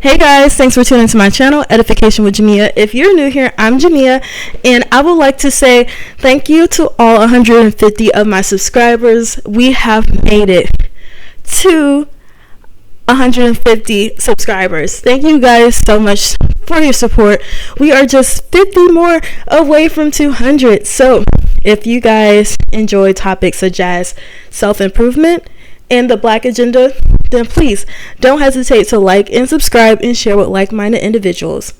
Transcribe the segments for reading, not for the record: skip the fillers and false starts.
Hey guys, thanks for tuning to my channel, Edification with Jamia. If you're new here, I'm Jamia, and I would like to say thank you to all 150 of my subscribers. We have made it to 150 subscribers. Thank you guys so much for your support. We are just 50 more away from 200. So if you guys enjoy topics such as self-improvement and the Black agenda, then please don't hesitate to like and subscribe and share with like-minded individuals.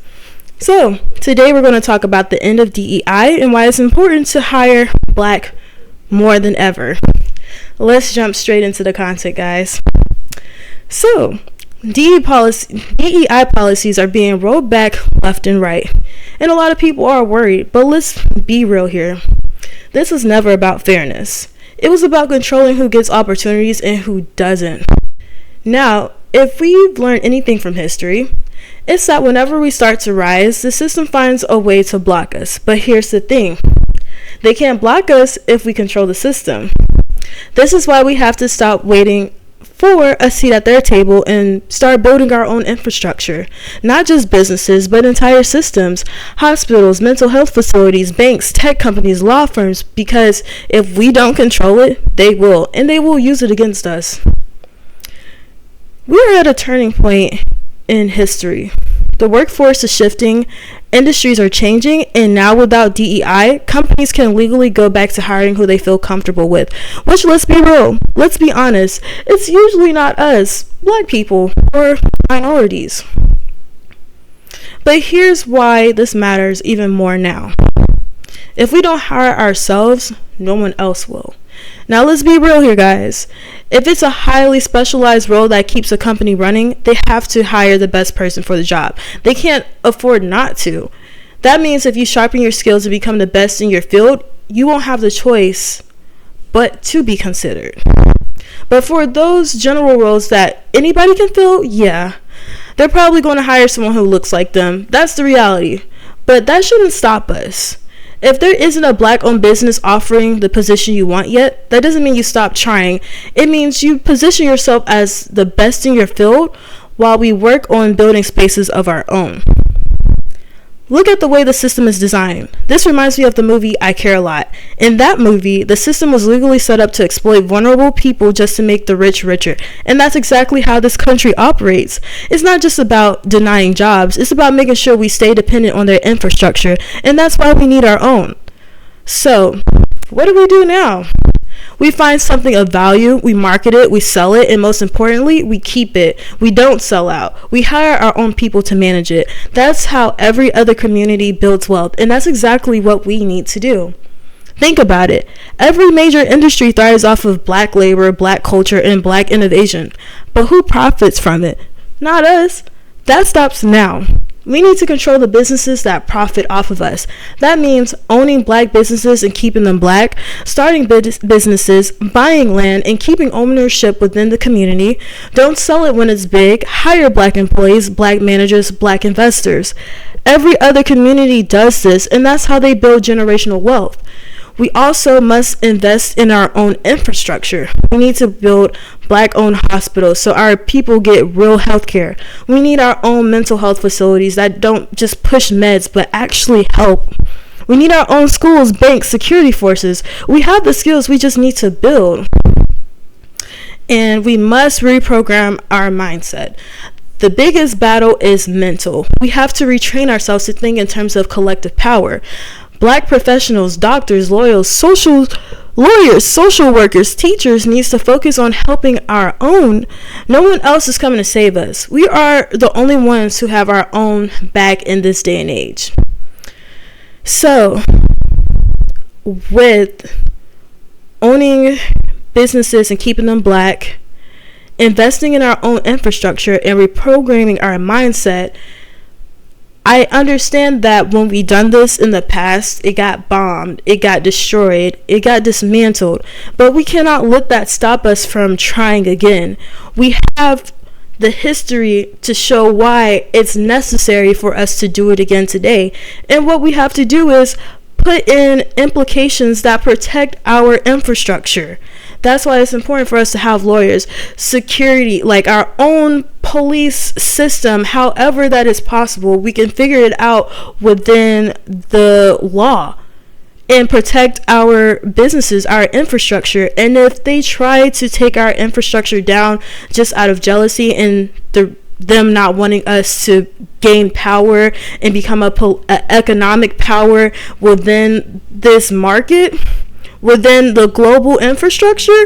So today we're going to talk about the end of DEI and why it's important to hire Black more than ever. Let's jump straight into the content, guys. So DEI policies are being rolled back left and right, and a lot of people are worried, but let's be real here. This was never about fairness. It was about controlling who gets opportunities and who doesn't. Now, if we've learned anything from history, it's that whenever we start to rise, the system finds a way to block us. But here's the thing. They can't block us if we control the system. This is why we have to stop waiting for a seat at their table and start building our own infrastructure. Not just businesses, but entire systems, hospitals, mental health facilities, banks, tech companies, law firms, because if we don't control it, they will, and they will use it against us. We are at a turning point in history. The workforce is shifting, industries are changing, and now without DEI, companies can legally go back to hiring who they feel comfortable with. Which, let's be real, let's be honest, it's usually not us, Black people, or minorities. But here's why this matters even more now. If we don't hire ourselves, no one else will. Now let's be real here, guys. If it's a highly specialized role that keeps a company running, they have to hire the best person for the job. They can't afford not to. That means if you sharpen your skills to become the best in your field, you won't have the choice but to be considered. But for those general roles that anybody can fill, yeah, they're probably going to hire someone who looks like them. That's the reality. But that shouldn't stop us. If there isn't a Black-owned business offering the position you want yet, that doesn't mean you stop trying. It means you position yourself as the best in your field while we work on building spaces of our own. Look at the way the system is designed. This reminds me of the movie I Care a Lot. In that movie, the system was legally set up to exploit vulnerable people just to make the rich richer. And that's exactly how this country operates. It's not just about denying jobs. It's about making sure we stay dependent on their infrastructure. And that's why we need our own. So, what do we do now? We find something of value, we market it, we sell it, and most importantly, we keep it. We don't sell out. We hire our own people to manage it. That's how every other community builds wealth, and that's exactly what we need to do. Think about it. Every major industry thrives off of Black labor, Black culture, and Black innovation. But who profits from it? Not us. That stops now. We need to control the businesses that profit off of us. That means owning Black businesses and keeping them Black, starting businesses, buying land, and keeping ownership within the community. Don't sell it when it's big. Hire Black employees, Black managers, Black investors. Every other community does this, and that's how they build generational wealth. We also must invest in our own infrastructure. We need to build Black-owned hospitals so our people get real health care. We need our own mental health facilities that don't just push meds but actually help. We need our own schools, banks, security forces. We have the skills, we just need to build. And we must reprogram our mindset. The biggest battle is mental. We have to retrain ourselves to think in terms of collective power. Black professionals, doctors, lawyers, social workers, teachers needs to focus on helping our own. No one else is coming to save us. We are the only ones who have our own back in this day and age. So, with owning businesses and keeping them Black, investing in our own infrastructure and reprogramming our mindset, I understand that when we done this in the past, it got bombed, it got destroyed, it got dismantled, but we cannot let that stop us from trying again. We have the history to show why it's necessary for us to do it again today. And what we have to do is put in implications that protect our infrastructure. That's why it's important for us to have lawyers, security, like our own police system. However that is possible, we can figure it out within the law and protect our businesses, our infrastructure. And if they try to take our infrastructure down just out of jealousy and them not wanting us to gain power and become a economic power within this market, within the global infrastructure,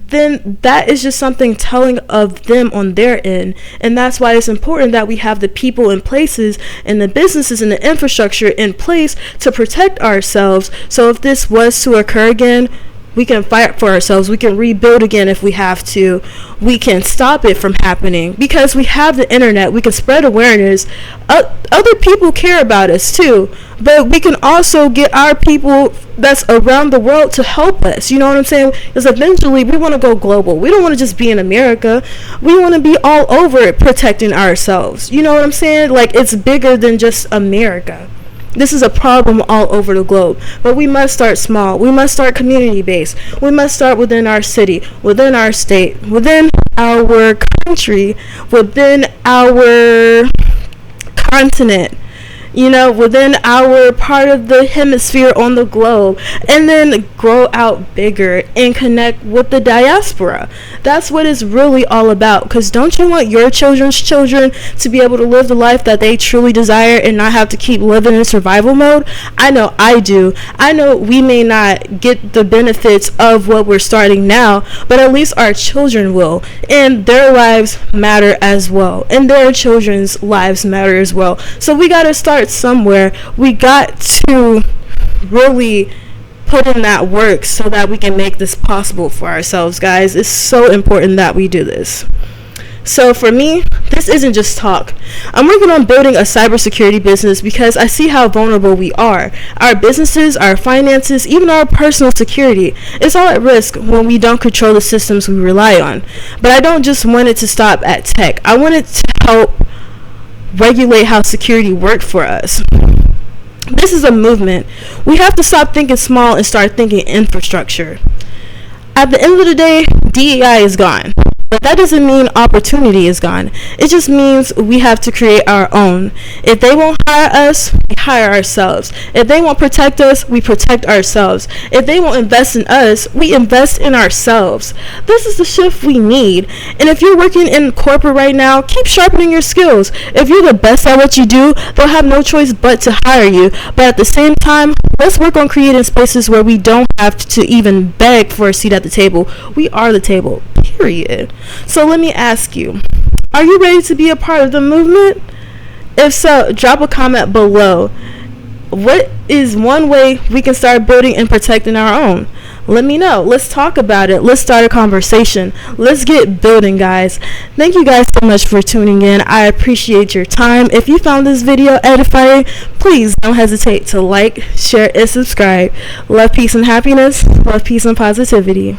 then that is just something telling of them on their end. And that's why it's important that we have the people in places and the businesses and the infrastructure in place to protect ourselves. So if this was to occur again, we can fight for ourselves. We can rebuild again if we have to. We can stop it from happening because we have the internet. We can spread awareness. Other people care about us too, but we can also get our people that's around the world to help us. You know what I'm saying? Because eventually we want to go global. We don't want to just be in America. We want to be all over it, protecting ourselves. You know what I'm saying? Like, it's bigger than just America. This is a problem all over the globe, but we must start small. We must start community-based. We must start within our city, within our state, within our country, within our continent, within our part of the hemisphere on the globe, and then grow out bigger and connect with the diaspora. That's what it's really all about. Because don't you want your children's children to be able to live the life that they truly desire and not have to keep living in survival mode? I know I do. I know we may not get the benefits of what we're starting now, but at least our children will, and their lives matter as well, and their children's lives matter as well. So we got to start somewhere. We got to really put in that work so that we can make this possible for ourselves, guys. It's so important that we do this. So for me, this isn't just talk. I'm working on building a cybersecurity business because I see how vulnerable we are. Our businesses, our finances, even our personal security. It's all at risk when we don't control the systems we rely on. But I don't just want it to stop at tech. I want it to help regulate how security works for us. This is a movement. We have to stop thinking small and start thinking infrastructure. At the end of the day, DEI is gone. But that doesn't mean opportunity is gone. It just means we have to create our own. If they won't hire us, we hire ourselves. If they won't protect us, we protect ourselves. If they won't invest in us, we invest in ourselves. This is the shift we need. And if you're working in corporate right now, keep sharpening your skills. If you're the best at what you do, they'll have no choice but to hire you. But at the same time, let's work on creating spaces where we don't have to even beg for a seat at the table. We are the table, period. So let me ask you, are you ready to be a part of the movement? If so, drop a comment below. What is one way we can start building and protecting our own? Let me know. Let's talk about it. Let's start a conversation. Let's get building, guys. Thank you guys so much for tuning in. I appreciate your time. If you found this video edifying, please don't hesitate to like, share, and subscribe. Love, peace, and happiness. Love, peace, and positivity.